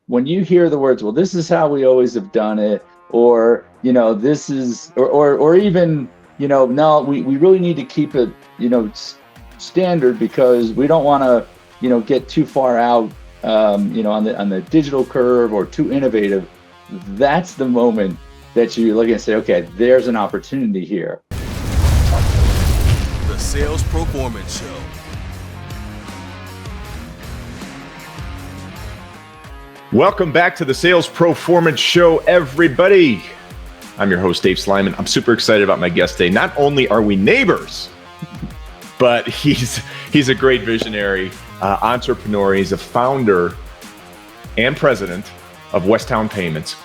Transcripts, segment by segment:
when you hear the words, well, this is how we always have done it, or, this is, or even, no, we really need to keep it, standard because we don't want to, get too far out, on the digital curve or too innovative. That's the moment that you look and say, okay, there's an opportunity here. The Sales Proformance Show. Welcome back to the Sales Proformance Show, everybody. I'm your host, Dave Slyman. I'm super excited about my guest today. Not only are we neighbors, but he's a great visionary, entrepreneur. He's a founder and president of Westtown Payments.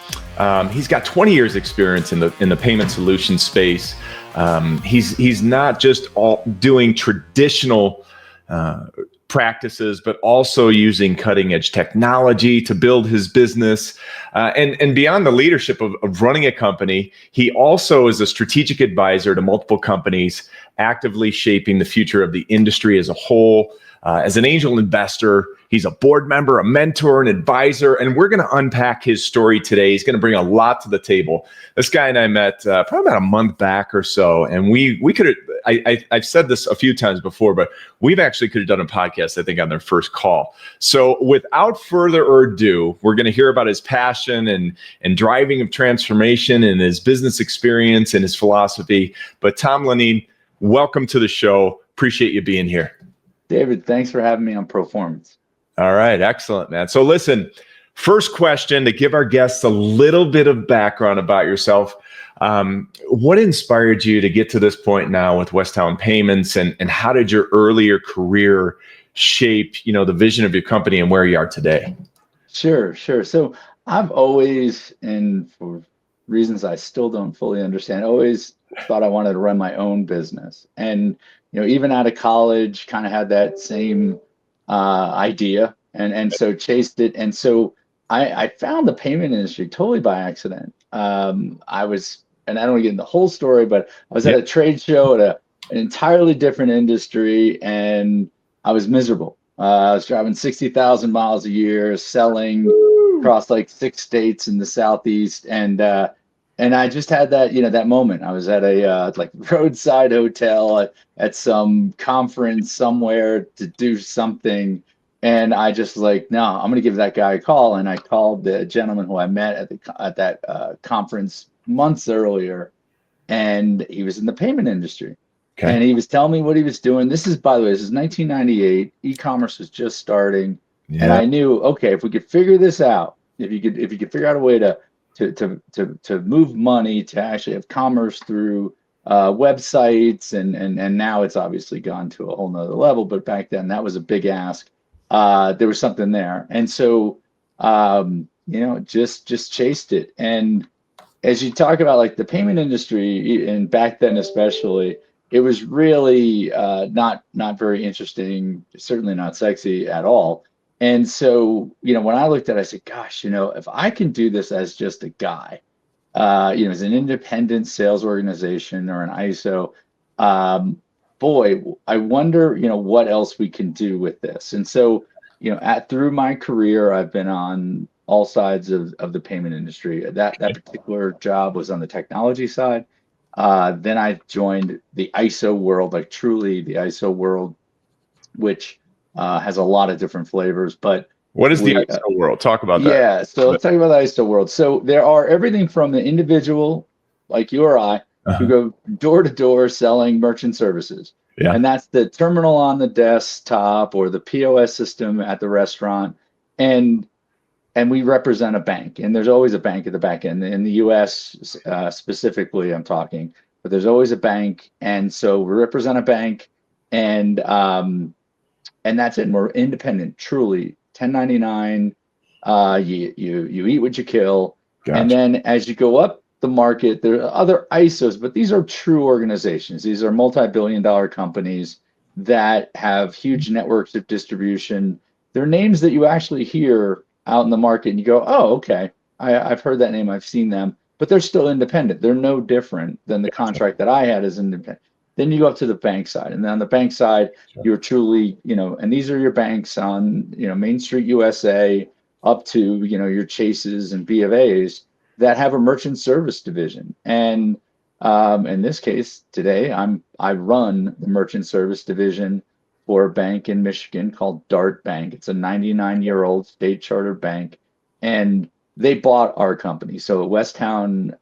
He's got 20 years experience in the payment solution space. He's not just all doing traditional practices, but also using cutting edge technology to build his business. And beyond the leadership of running a company, he also is a strategic advisor to multiple companies, actively shaping the future of the industry as a whole. As an angel investor, he's a board member, a mentor, an advisor, and we're going to unpack his story today. He's going to bring a lot to the table. This guy and I met probably about a month back or so, and we could have, I've said this a few times before, but we've actually could have done a podcast, I think, on their first call. So without further ado, we're going to hear about his passion and driving of transformation and his business experience and his philosophy. But Tom Lineen, welcome to the show. Appreciate you being here. David, thanks for having me on Proformance. All right. Excellent, man. So listen, first question to give our guests a little bit of background about yourself. What inspired you to get to this point now with Westtown Payments, and how did your earlier career shape, the vision of your company and where you are today? Sure. So I've always, and for reasons I still don't fully understand, always thought I wanted to run my own business. And even out of college, kind of had that same idea, and so chased it. And so I found the payment industry totally by accident. I was, and I don't want to get into the whole story, but I was at a trade show at an entirely different industry, and I was miserable. I was driving 60,000 miles a year, selling across like 6 states in the Southeast, and I just had that, that moment. I was at a like roadside hotel at some conference somewhere to do something. And I just was like, no, I'm going to give that guy a call. And I called the gentleman who I met at that conference months earlier. And he was in the payment industry. Okay. And he was telling me what he was doing. This is 1998. E-commerce was just starting. Yeah. And I knew, okay, if we could figure this out, if you could figure out a way to move money, to actually have commerce through websites, and now it's obviously gone to a whole nother level. But back then that was a big ask. There was something there, and so just chased it. And as you talk about like the payment industry, and back then especially, it was really not very interesting, certainly not sexy at all. And so, when I looked at it, I said, gosh, if I can do this as just a guy, as an independent sales organization or an ISO, boy, I wonder, what else we can do with this. And so, through my career, I've been on all sides of the payment industry. That particular job was on the technology side. Then I joined the ISO world, like truly the ISO world, which has a lot of different flavors. But what is the ISO world? Talk about that. Yeah, so let's talk about the ISO world. So there are everything from the individual, like you or I, who go door to door selling merchant services. Yeah. And that's the terminal on the desktop or the POS system at the restaurant. And we represent a bank, and there's always a bank at the back end. In the US specifically, I'm talking, but there's always a bank. And so we represent a bank, and that's it. And we're independent, truly 1099. You eat what you kill. Gotcha. And then as you go up the market, there are other ISOs, but these are true organizations. These are multi-billion-dollar companies that have huge networks of distribution. They're names that you actually hear out in the market, and you go, oh, okay, I've heard that name, I've seen them, but they're still independent. They're no different than the contract that I had as independent. Then you go up to the bank side, and then on the bank side, you're truly, and these are your banks on, Main Street USA, up to, your Chases and B of A's that have a merchant service division. And in this case today, I run the merchant service division for a bank in Michigan called Dart Bank. It's a 99-year-old state chartered bank, and they bought our company. So Westtown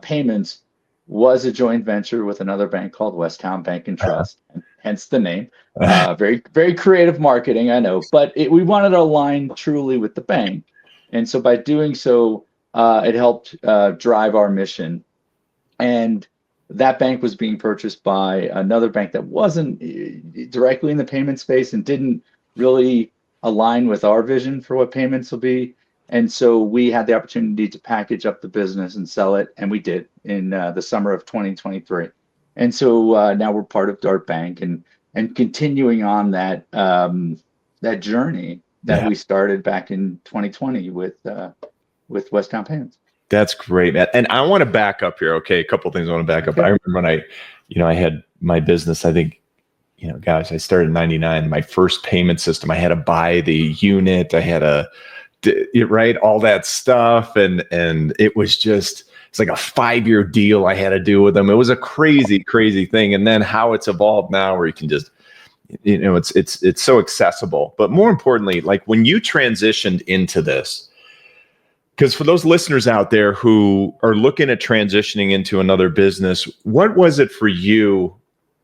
Payments was a joint venture with another bank called Westtown Bank and Trust, hence the name. Very, very creative marketing, I know, but we wanted to align truly with the bank. And so by doing so, it helped drive our mission. And that bank was being purchased by another bank that wasn't directly in the payment space and didn't really align with our vision for what payments will be. And so we had the opportunity to package up the business and sell it, and we did in the summer of 2023. And so now we're part of Dart Bank and continuing on that that journey that we started back in 2020 with Westtown Payments. That's great, man. And I want to back up here. Okay, a couple of things I want to back up. I remember when I had my business, I think, I started in 99. My first payment system, I had to buy the unit. I had to all that stuff. And it was just, it's like a 5-year deal I had to do with them. It was a crazy, crazy thing. And then how it's evolved now where you can just, it's so accessible. But more importantly, like when you transitioned into this, because for those listeners out there who are looking at transitioning into another business, what was it for you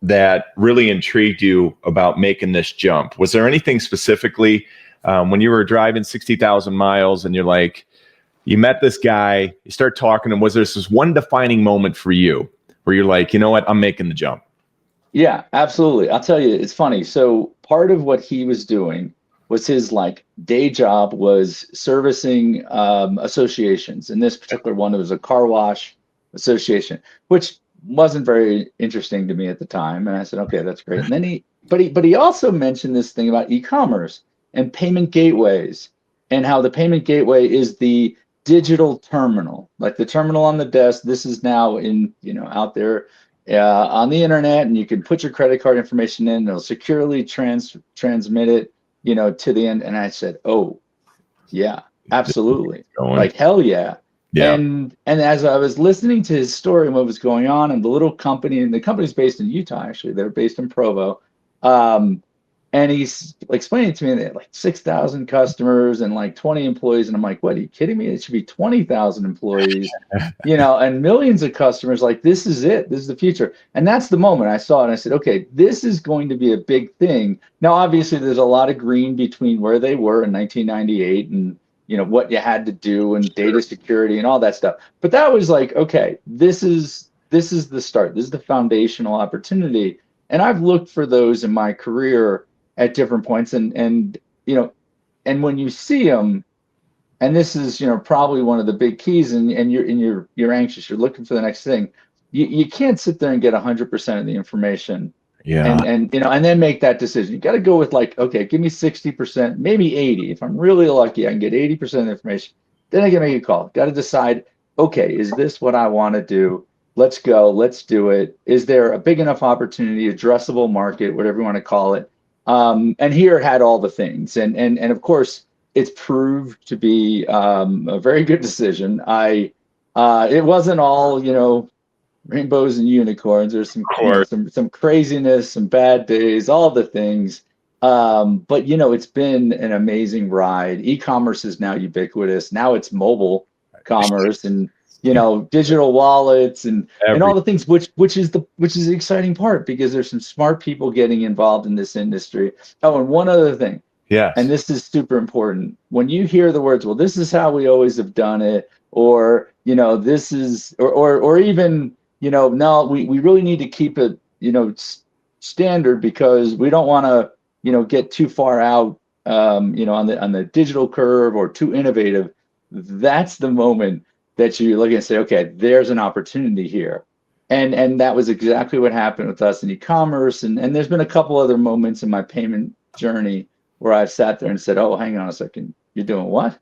that really intrigued you about making this jump? Was there anything specifically when you were driving 60,000 miles and you're like, you met this guy, you start talking to him, was there this one defining moment for you where you're like, you know what, I'm making the jump? Yeah, absolutely. I'll tell you, it's funny. So part of what he was doing was his day job was servicing associations. In this particular one, it was a car wash association, which wasn't very interesting to me at the time. And I said, okay, that's great. And then but he also mentioned this thing about e-commerce and payment gateways, and how the payment gateway is the digital terminal, like the terminal on the desk. This is now out there on the internet, and you can put your credit card information in, and it'll securely transmit it to the end. And I said, oh yeah, absolutely. Like, hell yeah. Yeah. And as I was listening to his story and what was going on, and the little company, and the company's based in Utah, actually, they're based in Provo. And he's explaining to me they had 6,000 customers and 20 employees. And I'm like, what, are you kidding me? It should be 20,000 employees, and millions of customers. This is it. This is the future. And that's the moment I saw it. And I said, okay, this is going to be a big thing. Now, obviously, there's a lot of green between where they were in 1998 and, what you had to do and data security and all that stuff. But that was okay, this is the start. This is the foundational opportunity. And I've looked for those in my career at different points, and when you see them, and this is probably one of the big keys, and you're anxious, you're looking for the next thing. You can't sit there and get 100% of the information, and then make that decision. You got to go with okay, give me 60%, maybe 80. If I'm really lucky, I can get 80% of the information. Then I can make a call. Got to decide, okay, is this what I want to do? Let's go. Let's do it. Is there a big enough opportunity, addressable market, whatever you want to call it? And here it had all the things. And of course, it's proved to be a very good decision. It wasn't all, rainbows and unicorns. There's some craziness, some bad days, all the things. But, it's been an amazing ride. E-commerce is now ubiquitous. Now it's mobile commerce and digital wallets and all the things, which is the exciting part, because there's some smart people getting involved in this industry. Oh, and one other thing. Yeah. And this is super important. When you hear the words, well, this is how we always have done it, or, this is, or even, no, we really need to keep it, standard, because we don't want to, get too far out, on the digital curve, or too innovative. That's the moment that you look and say, okay, there's an opportunity here. And that was exactly what happened with us in e-commerce. And there's been a couple other moments in my payment journey where I've sat there and said, oh, hang on a second, you're doing what?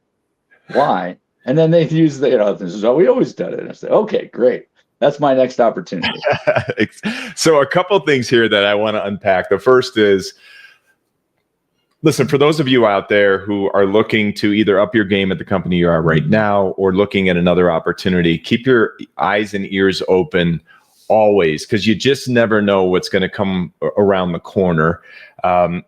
Why? And then they use this is how we always done it. And I said, okay, great. That's my next opportunity. So a couple of things here that I want to unpack. The first is, Listen, for those of you out there who are looking to either up your game at the company you are right now or looking at another opportunity, keep your eyes and ears open always, because you just never know what's going to come around the corner.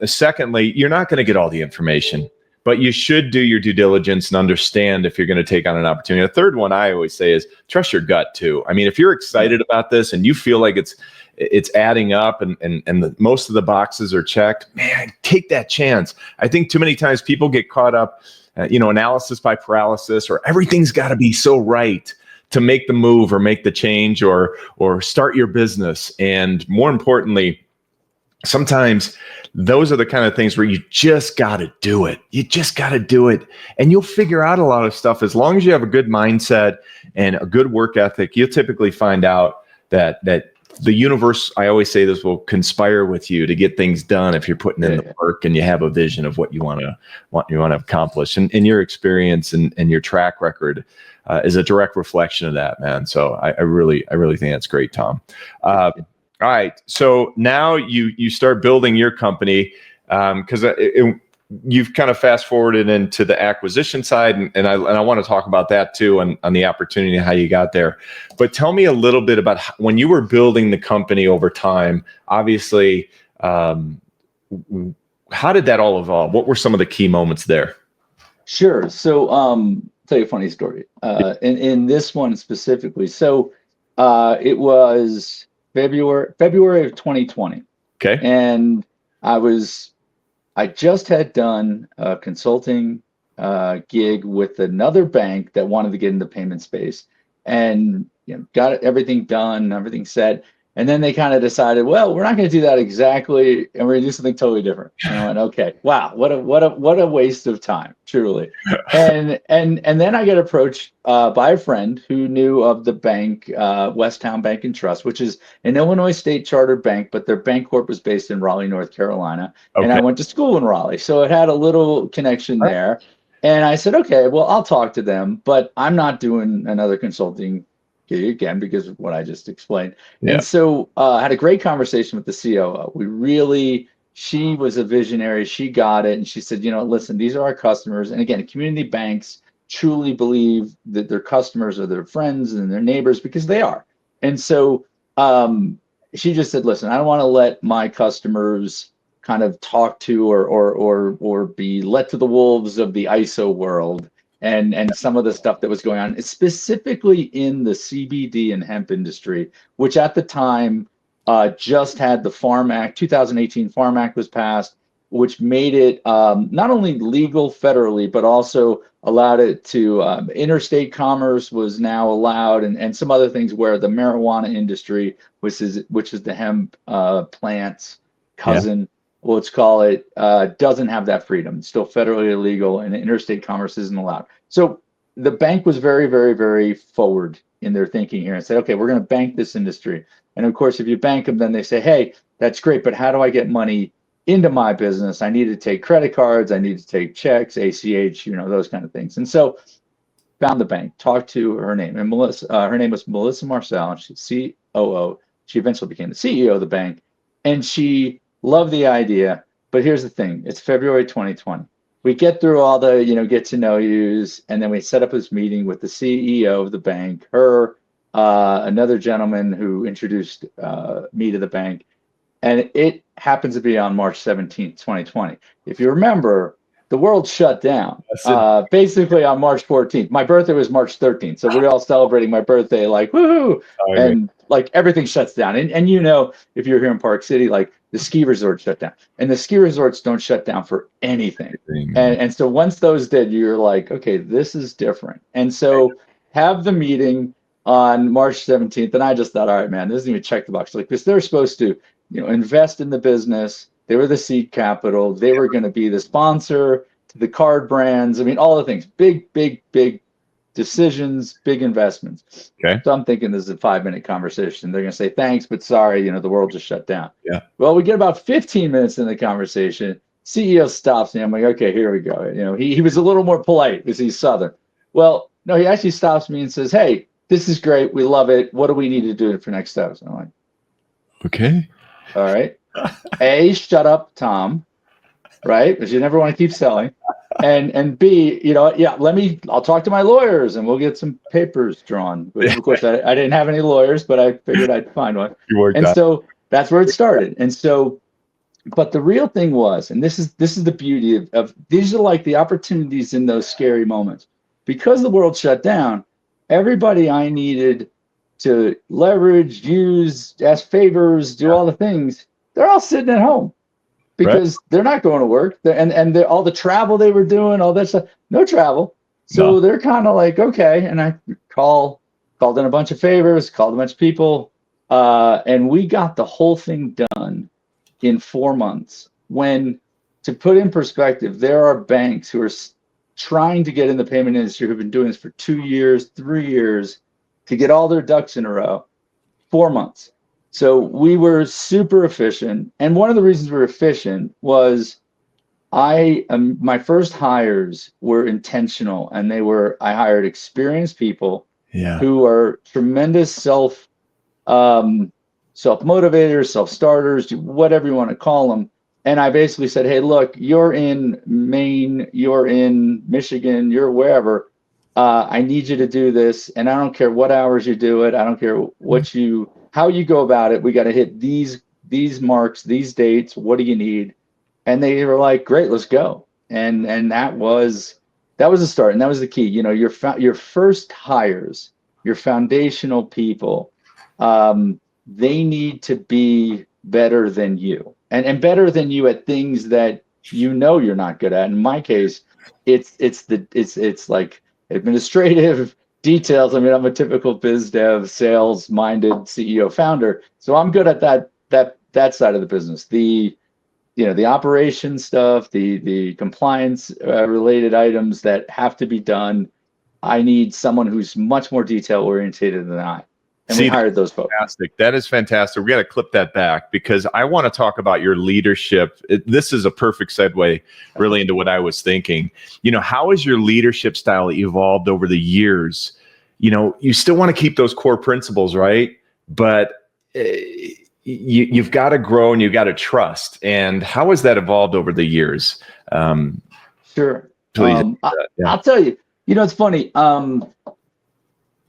Secondly, you're not going to get all the information, but you should do your due diligence and understand if you're going to take on an opportunity. The third one I always say is trust your gut too. I mean, if you're excited about this and you feel like it's adding up and most of the boxes are checked, man, take that chance. I think too many times people get caught up, analysis by paralysis, or everything's got to be so right to make the move or make the change or start your business. And more importantly, sometimes those are the kind of things where you just got to do it. You just got to do it. And you'll figure out a lot of stuff. As long as you have a good mindset and a good work ethic, you'll typically find out that the universe, I always say this, will conspire with you to get things done if you're putting in the work and you have a vision of what you want to accomplish. And your experience and your track record is a direct reflection of that, man. So I really think that's great, Tom. All right. So now you start building your company because you've kind of fast forwarded into the acquisition side, and I want to talk about that too, on the opportunity and how you got there. But tell me a little bit about when you were building the company over time. Obviously, how did that all evolve? What were some of the key moments there? Sure. So, tell you a funny story. In this one specifically, so it was February of 2020. Okay. And I just had done a consulting gig with another bank that wanted to get into the payment space, and got everything done, everything set. And then they kind of decided, well, we're not going to do that exactly, and we're going to do something totally different. And I went, okay, wow, what a waste of time, truly. And then I get approached by a friend who knew of the bank, Westtown Bank and Trust, which is an Illinois state chartered bank, but their bank corp was based in Raleigh, North Carolina. Okay. And I went to school in Raleigh, so it had a little connection there. And I said, okay, well, I'll talk to them, but I'm not doing another consulting gig again because of what I just explained. Yeah. And so I had a great conversation with the COO. She was a visionary. She got it. And she said, listen, these are our customers. And again, community banks truly believe that their customers are their friends and their neighbors, because they are. And so she just said, listen, I don't want to let my customers kind of talk to or be let to the wolves of the ISO world and some of the stuff that was going on, specifically in the CBD and hemp industry, which at the time just had the Farm Act. 2018 Farm Act was passed, which made it not only legal federally, but also allowed it to interstate commerce was now allowed, and some other things where the marijuana industry, which is the hemp plant's cousin, let's call it, doesn't have that freedom. It's still federally illegal, and interstate commerce isn't allowed. So the bank was very, very, very forward in their thinking here and said, okay, we're going to bank this industry. And of course, if you bank them, then they say, hey, that's great, but how do I get money into my business? I need to take credit cards. I need to take checks, ACH, those kind of things. And so found the bank, talked to her name, and her name was Melissa Marcel, and she's COO. She eventually became the CEO of the bank, and she loved the idea. But here's the thing, it's February 2020. We get through all the, get to know yous, and then we set up this meeting with the CEO of the bank, her, another gentleman who introduced me to the bank, and it happens to be on March 17th, 2020. If you remember, the world shut down basically on March 14th. My birthday was March 13th, so we're all celebrating my birthday like, woohoo, and like everything shuts down. And if you're here in Park City, like the ski resorts shut down, and the ski resorts don't shut down for anything. And so once those did, you're like, okay, this is different. And so have the meeting on March 17th, and I just thought, all right, man, this isn't even check the box, like, because they're supposed to, invest in the business. They were the seed capital. They were going to be the sponsor to the card brands. I mean, all the things, big decisions, big investments. Okay. So I'm thinking this is a 5-minute conversation. They're going to say, thanks, but sorry, the world just shut down. Yeah. Well, we get about 15 minutes in the conversation. CEO stops me. I'm like, okay, here we go. He was a little more polite because he's Southern. Well, no, he actually stops me and says, hey, this is great. We love it. What do we need to do for next steps? And I'm like, okay. All right. A, shut up, Tom. right? Because you never want to keep selling. And B, I'll talk to my lawyers and we'll get some papers drawn. But of course, I didn't have any lawyers, but I figured I'd find one. You worked And out. so that's where it started. And so, but the real thing was, and this is the beauty of these are like the opportunities in those scary moments. Because the world shut down, everybody I needed to leverage, use, ask favors, do all the things, they're all sitting at home because they're not going to work. And all the travel they were doing, all that stuff, no travel. So they're kind of like, okay. And I called in a bunch of favors, called a bunch of people, and we got the whole thing done in 4 months. When, to put in perspective, there are banks who are trying to get in the payment industry who've been doing this for 2 years, 3 years to get all their ducks in a row. 4 months. So we were super efficient. And one of the reasons we were efficient was my first hires were intentional, and I hired experienced people who are tremendous self-motivators, self-starters, whatever you want to call them. And I basically said, hey, look, you're in Maine, you're in Michigan, you're wherever. I need you to do this. And I don't care what hours you do it. I don't care how you go about it. We got to hit these marks, these dates. What do you need? And they were like, great, let's go. And that was the start. And that was the key. Your first hires, your foundational people, they need to be better than you. And better than you at things that you're not good at. In my case, it's like administrative details. I mean, I'm a typical biz dev, sales-minded CEO founder, so I'm good at that side of the business. The operation stuff, the compliance related items that have to be done. I need someone who's much more detail oriented than I. And we hired those folks. Fantastic. That is fantastic. We got to clip that back because I want to talk about your leadership. This is a perfect segue really into what I was thinking. How has your leadership style evolved over the years? You still want to keep those core principles, right? But you've got to grow and you've got to trust. And how has that evolved over the years? Sure. Please. I'll tell you, it's funny.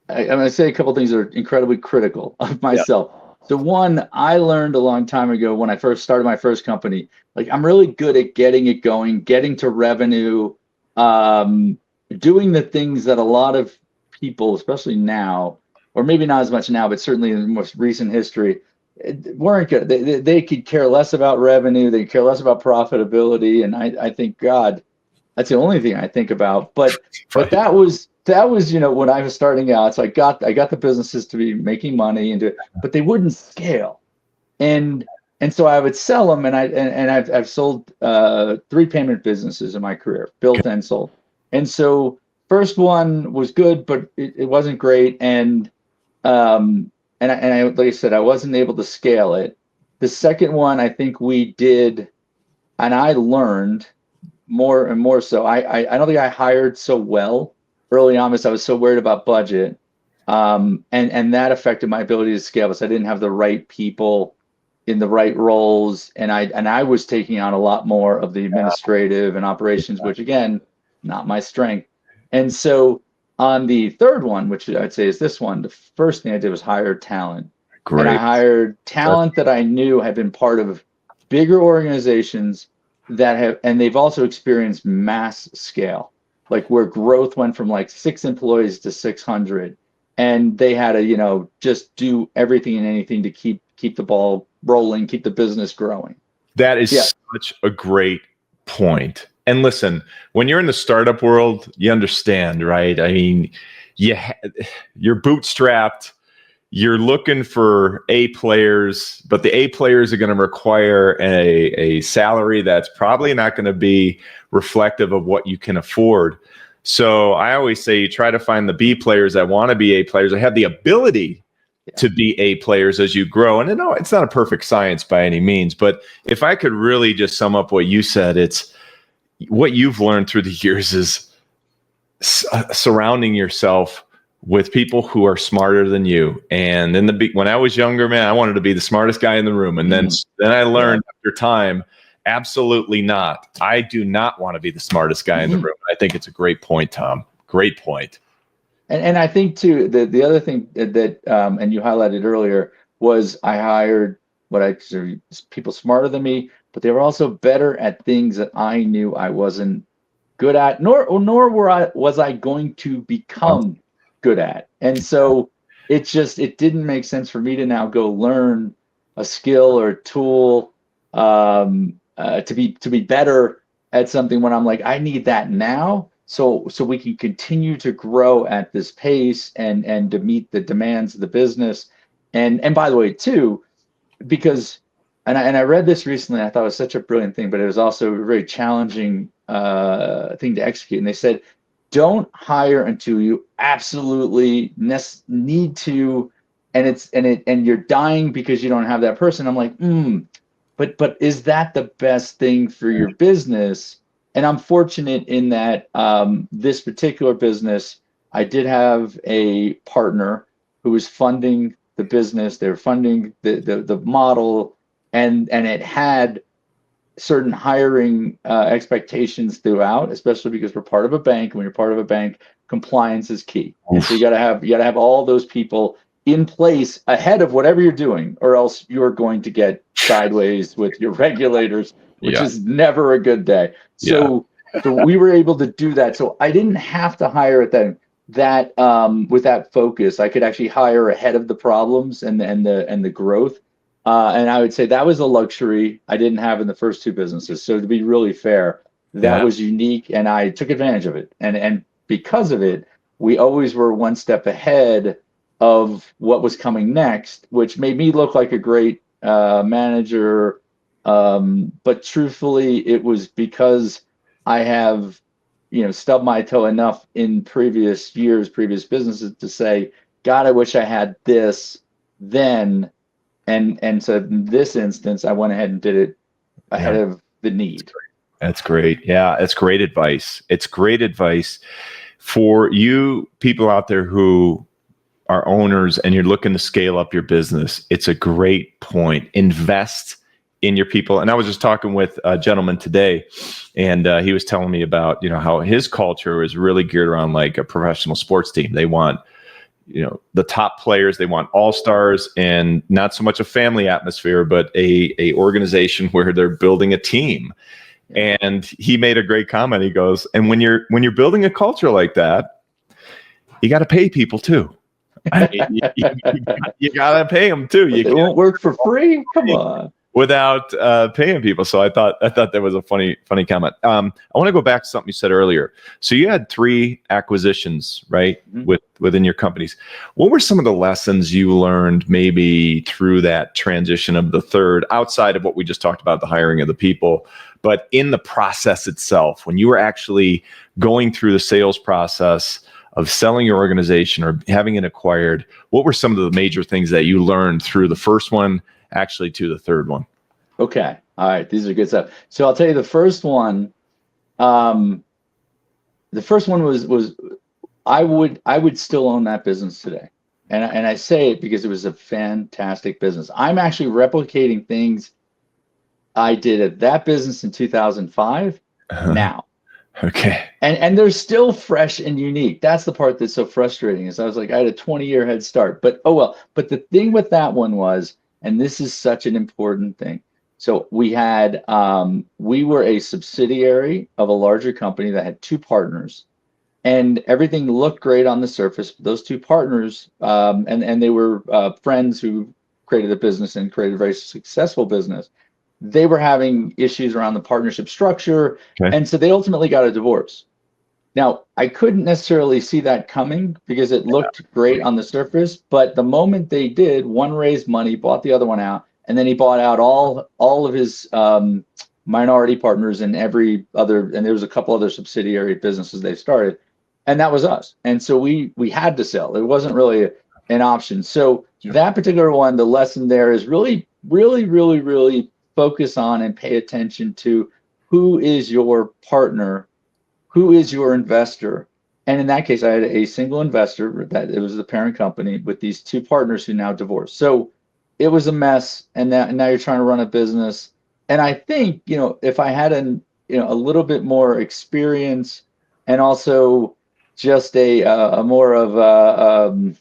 I'm going to say a couple of things that are incredibly critical of myself. Yeah. So one, I learned a long time ago when I first started my first company, like I'm really good at getting it going, getting to revenue, doing the things that a lot of people, especially now, or maybe not as much now, but certainly in the most recent history, weren't good. They could care less about revenue. They care less about profitability. And I think, God, that's the only thing I think about. But that was when I was starting out. So I got the businesses to be making money but they wouldn't scale, and so I would sell them, and I've sold 3 payment businesses in my career, built and sold. And so first one was good, but it wasn't great, and I like I said, I wasn't able to scale it. The second one, I think we did, and I learned more and more so. I don't think I hired so well early on because I was so worried about budget, and that affected my ability to scale because I didn't have the right people in the right roles, and I was taking on a lot more of the administrative and operations, which again, not my strength. And so on the third one, which I'd say is this one, the first thing I did was hire talent. Great. And I hired talent that I knew had been part of bigger organizations and they've also experienced mass scale, like where growth went from like 6 employees to 600, and they had to just do everything and anything to keep the ball rolling, keep the business growing. That is such a great point. And listen, when you're in the startup world, you understand, right? I mean, you're bootstrapped. You're looking for A players, but the A players are going to require a salary that's probably not going to be reflective of what you can afford. So I always say you try to find the B players that want to be A players, that have the ability to be A players as you grow. And no, it's not a perfect science by any means, but if I could really just sum up what you said, it's what you've learned through the years is surrounding yourself with people who are smarter than you. And when I was younger, man, I wanted to be the smartest guy in the room. And then I learned after time, Absolutely not. I do not want to be the smartest guy in the room. I think it's a great point, Tom. Great point. And I think too, the other thing that and you highlighted earlier was I hired what I consider people smarter than me, but they were also better at things that I knew I wasn't good at, nor was I going to become good at. And so it didn't make sense for me to now go learn a skill or a tool to be better at something when I'm like, I need that now. So we can continue to grow at this pace and to meet the demands of the business. And by the way, too, because I read this recently, I thought it was such a brilliant thing, but it was also a very challenging thing to execute. And they said, don't hire until you absolutely need to, and you're dying because you don't have that person. I'm like, but is that the best thing for your business? And I'm fortunate in that this particular business, I did have a partner who was funding the business. They were funding the model, and it had certain hiring expectations throughout, especially because we're part of a bank. When you're part of a bank, compliance is key. And so you got to have all those people in place ahead of whatever you're doing, or else you're going to get sideways with your regulators, which is never a good day. So we were able to do that. So I didn't have to hire at that with that focus. I could actually hire ahead of the problems and the growth. And I would say that was a luxury I didn't have in the first two businesses. So to be really fair, that was unique, and I took advantage of it. And because of it, we always were one step ahead of what was coming next, which made me look like a great manager. But truthfully, it was because I have, stubbed my toe enough in previous businesses to say, God, I wish I had this then. And so in this instance, I went ahead and did it ahead of the need. That's great. Yeah, that's great advice. It's great advice for you people out there who are owners and you're looking to scale up your business. It's a great point. Invest in your people. And I was just talking with a gentleman today, and he was telling me about, how his culture is really geared around like a professional sports team. They want, the top players, they want all-stars, and not so much a family atmosphere, but a organization where they're building a team. And he made a great comment. He goes, and when you're building a culture like that, you got to pay people too. You got to pay them too. They won't work for free. Come on. Without paying people. So I thought that was a funny comment. I want to go back to something you said earlier. So you had 3 acquisitions, right? Within your companies. What were some of the lessons you learned maybe through that transition of the third, outside of what we just talked about, the hiring of the people, but in the process itself, when you were actually going through the sales process of selling your organization or having it acquired, what were some of the major things that you learned through the first one actually to the third one? Okay. All right. These are good stuff. So I'll tell you the first one. The first one was I would still own that business today. And I say it because it was a fantastic business. I'm actually replicating things I did at that business in 2005 now. Okay. And they're still fresh and unique. That's the part that's so frustrating, is I was like, I had a 20-year head start, but oh well. But the thing with that one was, and this is such an important thing. So we were a subsidiary of a larger company that had 2 partners, and everything looked great on the surface. Those 2 partners, and they were friends who created a business and created a very successful business. They were having issues around the partnership structure, and so they ultimately got a divorce. Now, I couldn't necessarily see that coming because it looked great on the surface, but the moment they did, one raised money, bought the other one out, and then he bought out all of his minority partners and every other, and there was a couple other subsidiary businesses they started, and that was us. And so we had to sell. It wasn't really an option. So that particular one, the lesson there is really, really, really, really focus on and pay attention to who is your partner, who is your investor. And in that case, I had a single investor, that it was the parent company, with these 2 partners who now divorced. So it was a mess. And now you're trying to run a business And I think, if I had a little bit more experience and also just a more of a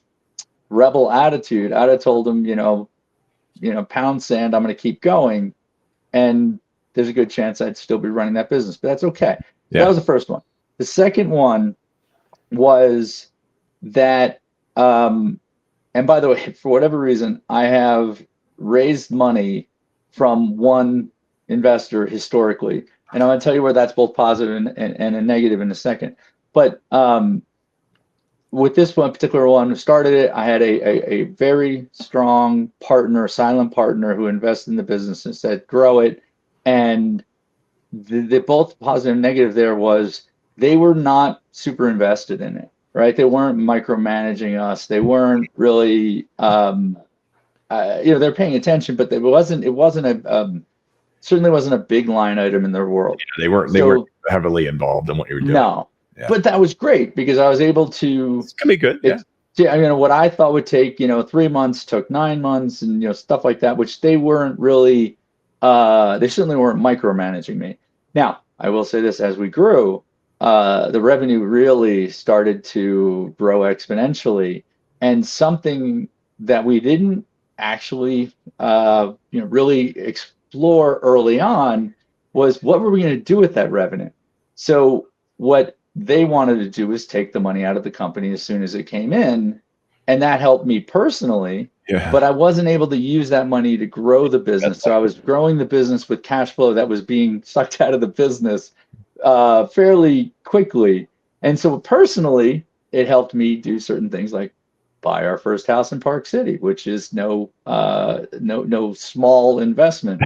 rebel attitude, I'd have told him, pound sand, I'm going to keep going. And there's a good chance I'd still be running that business, but that's okay. That was the first one. The second one was that, and by the way, for whatever reason, I have raised money from one investor historically, and I'm going to tell you where that's both positive and a negative in a second. But with this one particular one who started it, I had a very strong partner, silent partner, who invested in the business and said, grow it. And the both positive and negative there was they were not super invested in it, right? They weren't micromanaging us. They weren't really, they're paying attention, but it wasn't certainly wasn't a big line item in their world. They weren't heavily involved in what you were doing. No. Yeah. But that was great because I was able to. It's gonna be good. What I thought would take 3 months took 9 months, and stuff like that, which they weren't really. They certainly weren't micromanaging me. Now I will say this: as we grew, the revenue really started to grow exponentially, and something that we didn't actually, really explore early on was what were we going to do with that revenue. So what they wanted to do was take the money out of the company as soon as it came in. And that helped me personally, but I wasn't able to use that money to grow the business. So I was growing the business with cash flow that was being sucked out of the business fairly quickly. And so personally, it helped me do certain things like buy our first house in Park City, which is no small investment,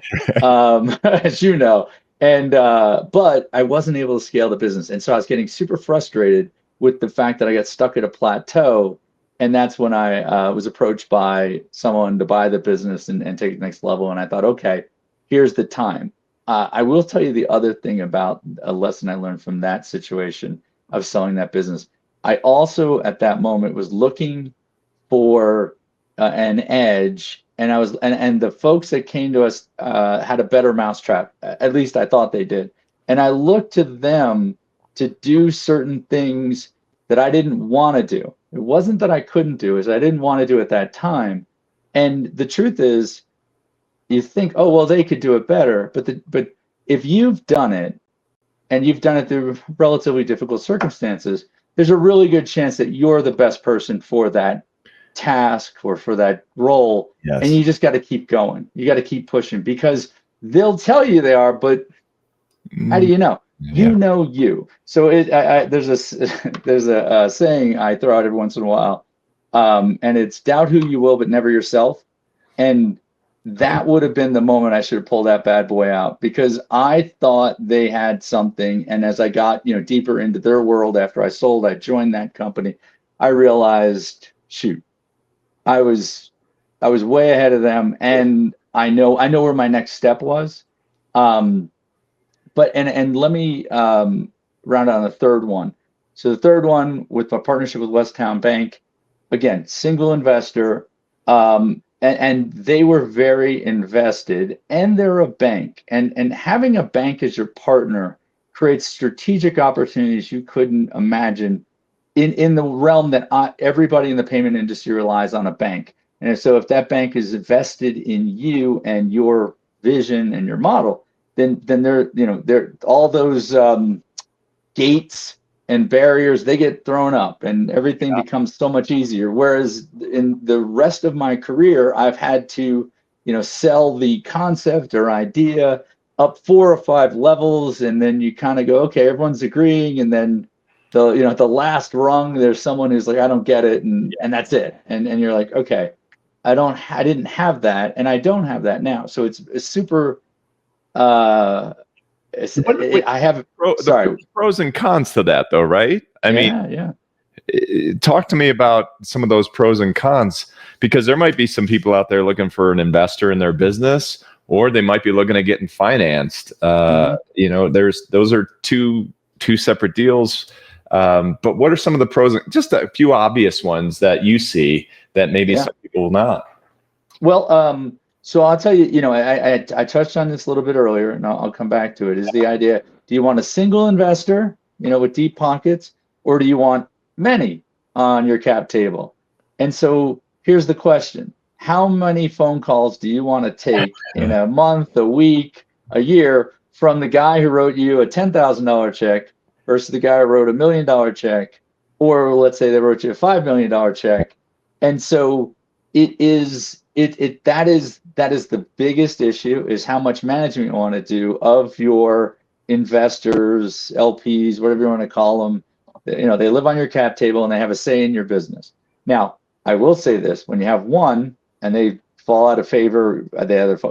as you know. And but I wasn't able to scale the business, and so I was getting super frustrated with the fact that I got stuck at a plateau. And that's when I was approached by someone to buy the business and take it to the next level. And I thought, okay, here's the time. I will tell you the other thing about a lesson I learned from that situation of selling that business. I also at that moment was looking for an edge. And I was, and the folks that came to us had a better mousetrap. At least I thought they did. And I looked to them to do certain things that I didn't want to do. It wasn't that I couldn't do, is I didn't want to do at that time. And the truth is, you think, oh well, they could do it better. But if you've done it, and you've done it through relatively difficult circumstances, there's a really good chance that you're the best person for that task or for that role. Yes. And you just got to keep going. You got to keep pushing because they'll tell you they are, but how do you know? You know you. So there's a saying I throw out every once in a while, and it's doubt who you will, but never yourself. And that would have been the moment I should have pulled that bad boy out because I thought they had something. And as I got deeper into their world after I sold, I joined that company. I realized, shoot, I was way ahead of them, and I know where my next step was. But let me round on the third one. So the third one with my partnership with Westtown Bank, again, single investor, and they were very invested, and they're a bank, and having a bank as your partner creates strategic opportunities you couldn't imagine in the realm that everybody in the payment industry relies on a bank. And so if that bank is invested in you and your vision and your model, then they're all those gates and barriers, they get thrown up and everything becomes so much easier. Whereas in the rest of my career, I've had to, sell the concept or idea up 4 or 5 levels. And then you kind of go, okay, everyone's agreeing. And then the last rung, there's someone who's like, I don't get it. And that's it. And you're like, okay, I didn't have that. And I don't have that now. So it's super, I have the pros and cons to that though, right? I mean, talk to me about some of those pros and cons, because there might be some people out there looking for an investor in their business, or they might be looking at getting financed. Those are two separate deals. But what are some of the pros? Just a few obvious ones that you see that maybe some people will not. Well, So I'll tell you, I touched on this a little bit earlier, and I'll come back to it, is the idea, do you want a single investor, with deep pockets, or do you want many on your cap table? And so here's the question. How many phone calls do you want to take in a month, a week, a year from the guy who wrote you a $10,000 check versus the guy who wrote $1 million check, or let's say they wrote you a $5 million check? And so that is the biggest issue, is how much management you want to do of your investors, LPs, whatever you want to call them. They live on your cap table and they have a say in your business. Now, I will say this: when you have one and they fall out of favor,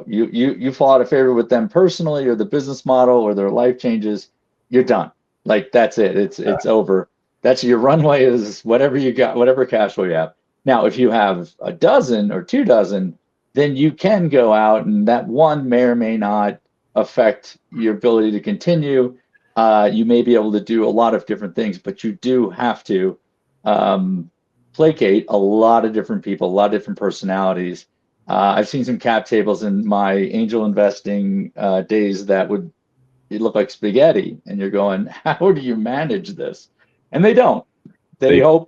you fall out of favor with them personally, or the business model, or their life changes, you're done. Like, that's it. It's over. That's your runway, is whatever you got, whatever cash flow you have. Now, if you have a dozen or 2 dozen, then you can go out, and that one may or may not affect your ability to continue. You may be able to do a lot of different things, but you do have to placate a lot of different people, a lot of different personalities. I've seen some cap tables in my angel investing days that would look like spaghetti, and you're going, how do you manage this? And they don't. They hope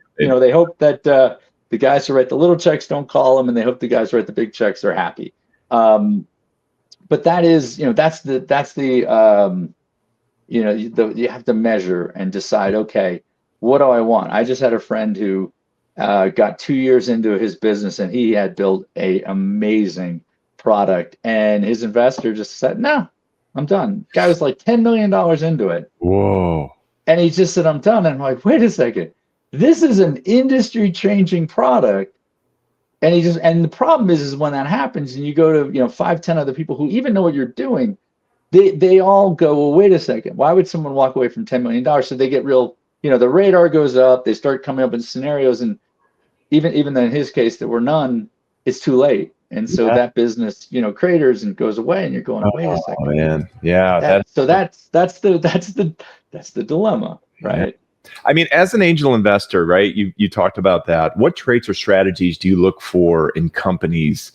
that the guys who write the little checks don't call them, and they hope the guys who write the big checks are happy. But that is, that's the you have to measure and decide, okay, what do I want? I just had a friend who got 2 years into his business, and he had built a amazing product, and his investor just said, no, I'm done. Guy was like $10 million into it. Whoa. And he just said, I'm done. And I'm like, wait a second. This is an industry changing product. And the problem is when that happens and you go to, 5, 10 other people who even know what you're doing, they all go, well, wait a second. Why would someone walk away from $10 million? So they get real, the radar goes up, they start coming up with scenarios. And even though in his case there were none, it's too late. And so that business, craters and goes away, and you're going, wait a second. Oh man. Yeah. That's the dilemma, right? Yeah. I mean, as an angel investor, right? You talked about that. What traits or strategies do you look for in companies,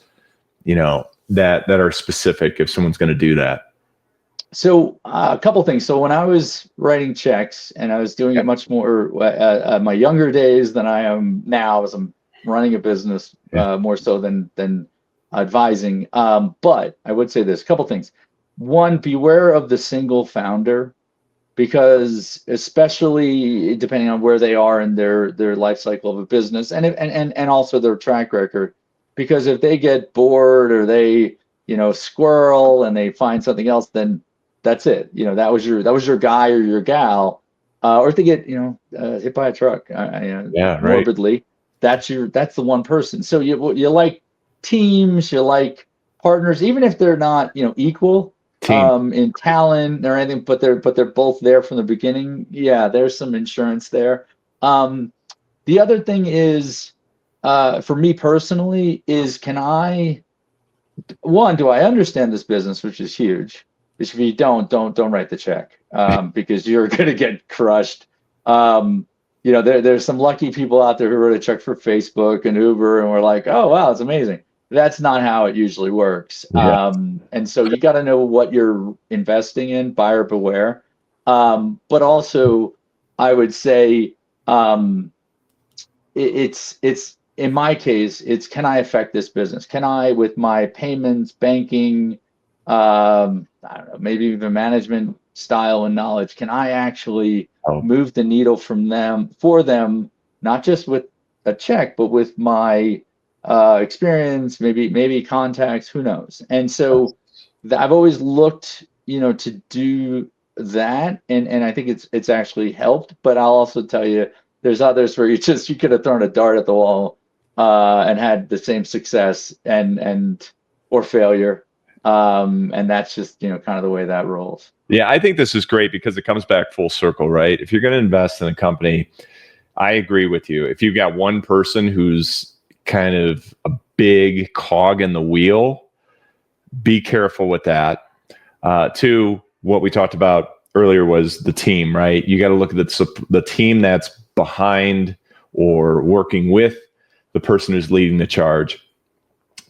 that are specific if someone's going to do that? So a couple things. So when I was writing checks, and I was doing it much more my younger days than I am now, as I'm running a business more so than advising. But I would say this, a couple things. One, beware of the single founder, because especially depending on where they are in their life cycle of a business, and also their track record, because if they get bored or they squirrel and they find something else, then that's it. That was your guy or your gal, or if they get hit by a truck, morbidly, that's the one person. So you like teams, you like partners, even if they're not equal in talent or anything, but they're both there from the beginning. Yeah, there's some insurance there. The other thing is, for me personally, is do I understand this business, which is huge. If you don't write the check, because you're going to get crushed. There's some lucky people out there who wrote a check for Facebook and Uber, and we're like, oh wow, it's amazing. That's not how it usually works. Yeah. And so you got to know what you're investing in, buyer beware. But also, I would say it's in my case, it's, can I affect this business? Can I, with my payments, banking, I don't know, maybe even management style and knowledge, can I actually move the needle for them, not just with a check, but with my experience, maybe contacts, who knows? And so I've always looked, to do that, and I think it's actually helped. But I'll also tell you, there's others where you could have thrown a dart at the wall and had the same success or failure. And that's just, kind of the way that rolls. Yeah, I think this is great because it comes back full circle, right? If you're going to invest in a company, I agree with you. If you've got one person who's kind of a big cog in the wheel, be careful with that. Two, what we talked about earlier was the team, right? You got to look at the team that's behind or working with the person who's leading the charge,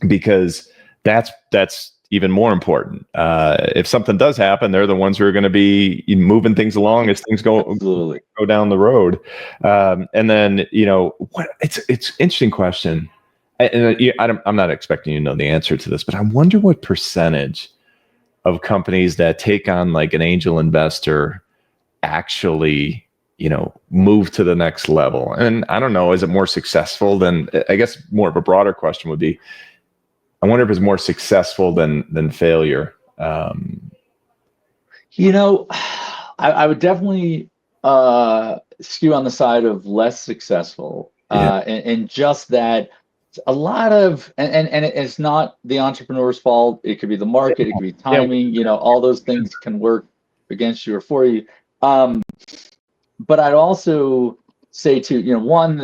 because That's even more important. If something does happen, they're the ones who are going to be moving things along as things go down the road. And then, it's interesting question. I'm not expecting you to know the answer to this, but I wonder what percentage of companies that take on like an angel investor actually, move to the next level. And I don't know, is it more successful than, I guess more of a broader question would be, I wonder if it's more successful than failure. I would definitely skew on the side of less successful, and just that a lot of, and it's not the entrepreneur's fault. It could be the market, it could be timing, all those things can work against you or for you. But I'd also say too, one,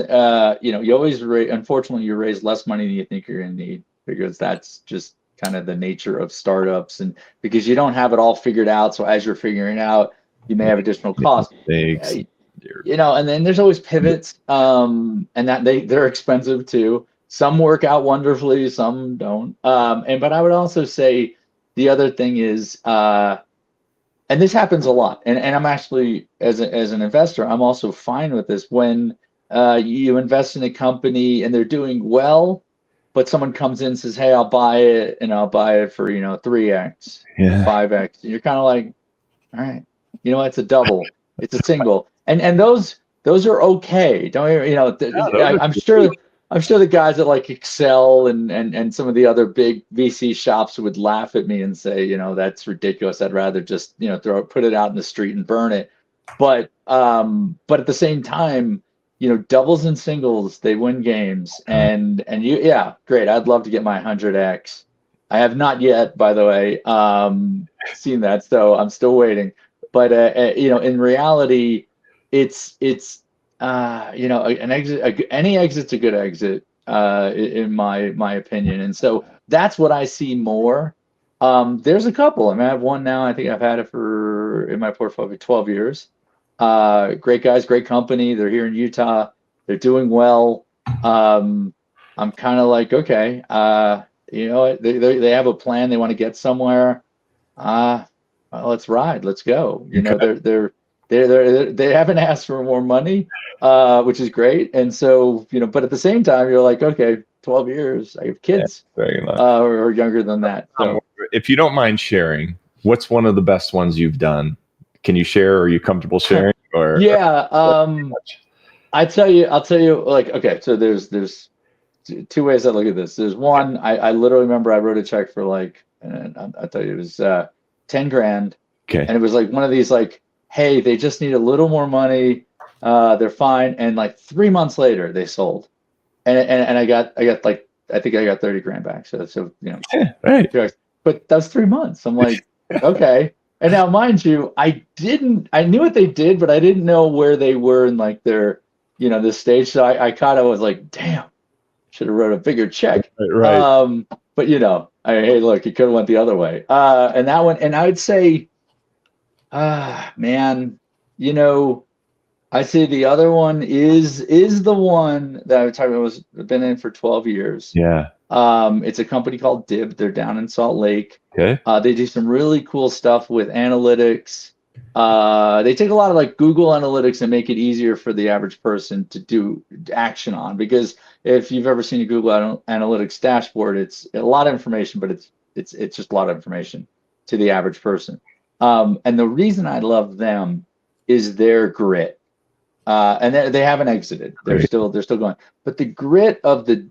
you always unfortunately you raise less money than you think you're going to need, because that's just kind of the nature of startups, and because you don't have it all figured out. So as you're figuring out, you may have additional costs. And then there's always pivots, and that they're expensive too. Some work out wonderfully, some don't. But I would also say the other thing is, and this happens a lot, and I'm actually, as an investor, I'm also fine with this when you invest in a company and they're doing well, but someone comes in and says, "Hey, I'll buy it, and I'll buy it for 3x, 5x." And you're kind of like, "All right, it's a double, it's a single," and those are okay. Don't I'm sure the guys that like Excel and some of the other big VC shops would laugh at me and say, that's ridiculous. I'd rather just put it out in the street and burn it. But at the same time, doubles and singles, they win games. And great. I'd love to get my 100x. I have not yet, by the way, seen that, so I'm still waiting. But in reality, it's an exit, any exit's a good exit, in my opinion. And so that's what I see more. There's a couple. I mean, I have one now. I think I've had it in my portfolio for 12 years. Great guys, great company. They're here in Utah. They're doing well. I'm kind of like, okay, they have a plan. They want to get somewhere. Well, let's ride. Let's go. They haven't asked for more money, which is great. And so, but at the same time, you're like, okay, 12 years, I have kids, or younger than that. So, if you don't mind sharing, what's one of the best ones you've done? Can you share? Are you comfortable sharing? Or I'll tell you, like, okay, so there's two ways I look at this. There's one, I literally remember I wrote a check for like, and I'll tell you, it was 10 grand. Okay. And it was like one of these, like, hey, they just need a little more money. They're fine. And like 3 months later, they sold. And I got like, I think I got 30 grand back. So right. But that was 3 months. I'm like, okay. And now, mind you, I knew what they did, but I didn't know where they were in like their, this stage. So I kind of was like, damn, should have wrote a bigger check. Right. But hey, look, it could have went the other way. And that one, and I would say, man, I'd say the other one is the one that I was talking about, been in for 12 years. Yeah. It's a company called Dib. They're down in Salt Lake. Okay. They do some really cool stuff with analytics. They take a lot of like Google Analytics and make it easier for the average person to do action on, because if you've ever seen a Google Analytics dashboard, it's a lot of information, but it's just a lot of information to the average person. And the reason I love them is their grit. And they haven't exited. They're still going. But the grit of the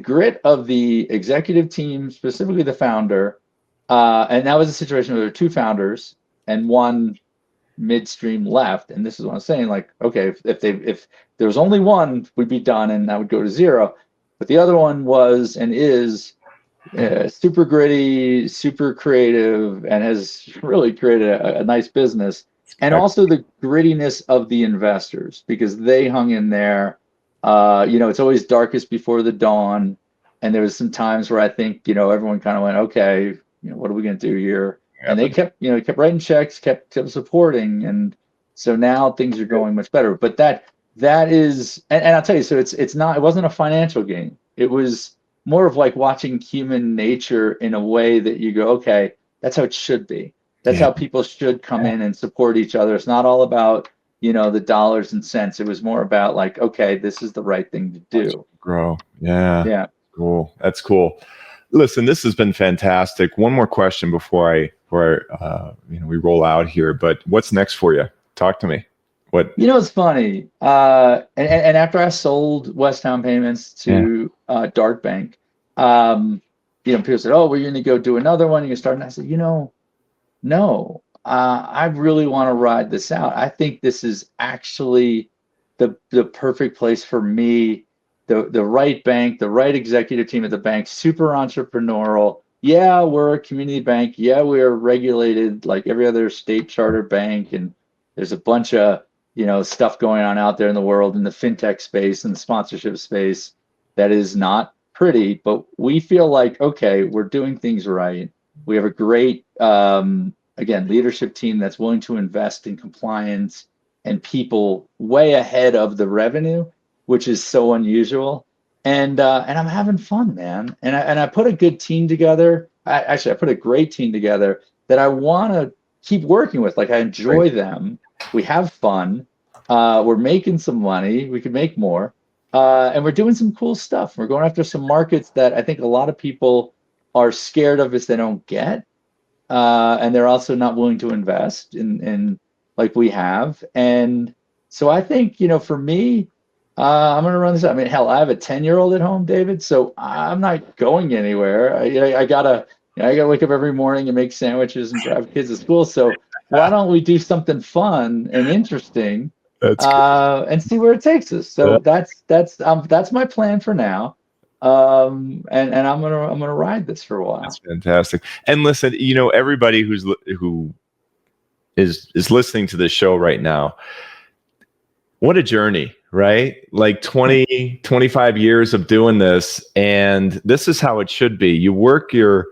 grit of the executive team, specifically the founder, and that was a situation where there were two founders and one midstream left. And this is what I'm saying. Like, okay, if there was only one, we'd be done, and that would go to zero. But the other one was and is super gritty, super creative, and has really created a nice business. And also the grittiness of the investors, because they hung in there. It's always darkest before the dawn. And there was some times where I think, everyone kind of went, okay, what are we going to do here? And they kept writing checks, kept supporting. And so now things are going much better. But that is, and I'll tell you, so it wasn't a financial gain. It was more of like watching human nature in a way that you go, okay, that's how it should be. That's how people should come in and support each other. It's not all about, the dollars and cents. It was more about like, okay, this is the right thing to do. Grow. Yeah. Yeah. Cool. That's cool. Listen, this has been fantastic. One more question before we roll out here, but what's next for you? Talk to me. What? It's funny. And after I sold Westtown Payments to Dart Bank, people said, "Oh, we're going to go do another one. You're going to start." And I said, no. I really want to ride this out. I think this is actually the perfect place for me. The right bank, the right executive team at the bank, super entrepreneurial. Yeah, we're a community bank. Yeah, we're regulated like every other state charter bank, and there's a bunch of stuff going on out there in the world in the fintech space and the sponsorship space that is not pretty. But we feel like, okay, we're doing things right. We have a great leadership team that's willing to invest in compliance and people way ahead of the revenue, which is so unusual. And I'm having fun, man. And I put a good team together. I put a great team together that I want to keep working with. Like I enjoy them. We have fun. We're making some money. We could make more. And we're doing some cool stuff. We're going after some markets that I think a lot of people are scared of as they don't get. And they're also not willing to invest in like we have. And so I think, for me, I'm going to run this out. I mean, hell, I have a 10-year-old at home, David, so I'm not going anywhere. I gotta wake up every morning and make sandwiches and drive kids to school. So why don't we do something fun and interesting and see where it takes us? So that's my plan for now. And I'm gonna ride this for a while. That's fantastic. And listen, everybody who is listening to this show right now, what a journey, right? Like 20, 25 years of doing this, and this is how it should be. You work your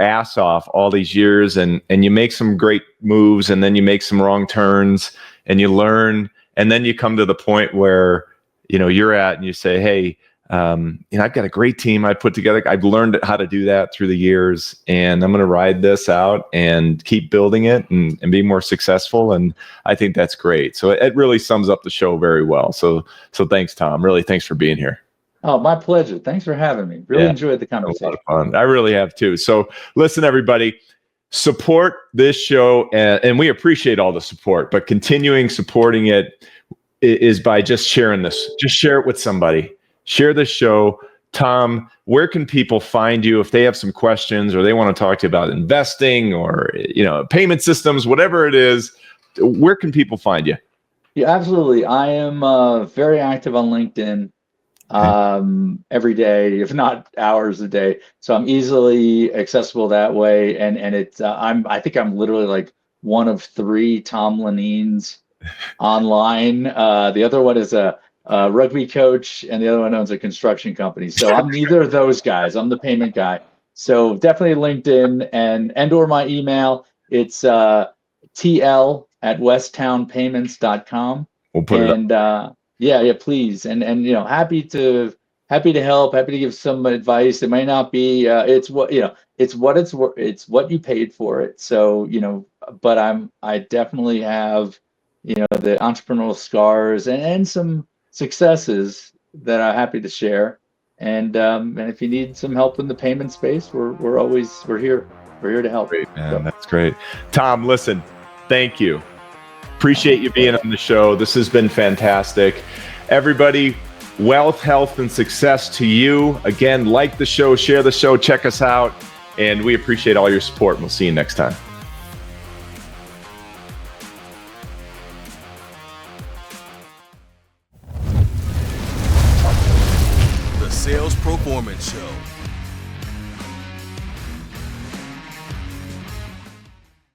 ass off all these years, and you make some great moves, and then you make some wrong turns, and you learn, and then you come to the point where you're at, and you say, hey, I've got a great team I put together. I've learned how to do that through the years, and I'm going to ride this out and keep building it and be more successful. And I think that's great. So it really sums up the show very well. So thanks, Tom. Really, thanks for being here. Oh, my pleasure. Thanks for having me. Really enjoyed the conversation. A lot of fun. I really have too. So listen, everybody, support this show, and we appreciate all the support, but continuing supporting it is by just sharing this. Just share it with somebody. Share the show. Tom, where can people find you if they have some questions or they want to talk to you about investing or payment systems, whatever it is? Where can people find you? Yeah, absolutely. I am very active on LinkedIn every day, if not hours a day. So I'm easily accessible that way. And it's I think I'm literally like one of 3 Tom Lineens online. The other one is a rugby coach, and the other one owns a construction company. So I'm neither of those guys. I'm the payment guy. So definitely LinkedIn and or my email. It's tl@westtownpayments.com. We'll put it up. Yeah, please. And happy to help, happy to give some advice. It might not be it's what you paid for it. So, but I definitely have the entrepreneurial scars and some successes that I'm happy to share. And if you need some help in the payment space, we're here. We're here to help. Great, man. So. That's great. Tom, listen, thank you. Appreciate you being on the show. This has been fantastic. Everybody, wealth, health, and success to you. Again, like the show, share the show, check us out, and we appreciate all your support. And we'll see you next time. Sales Proformance Show.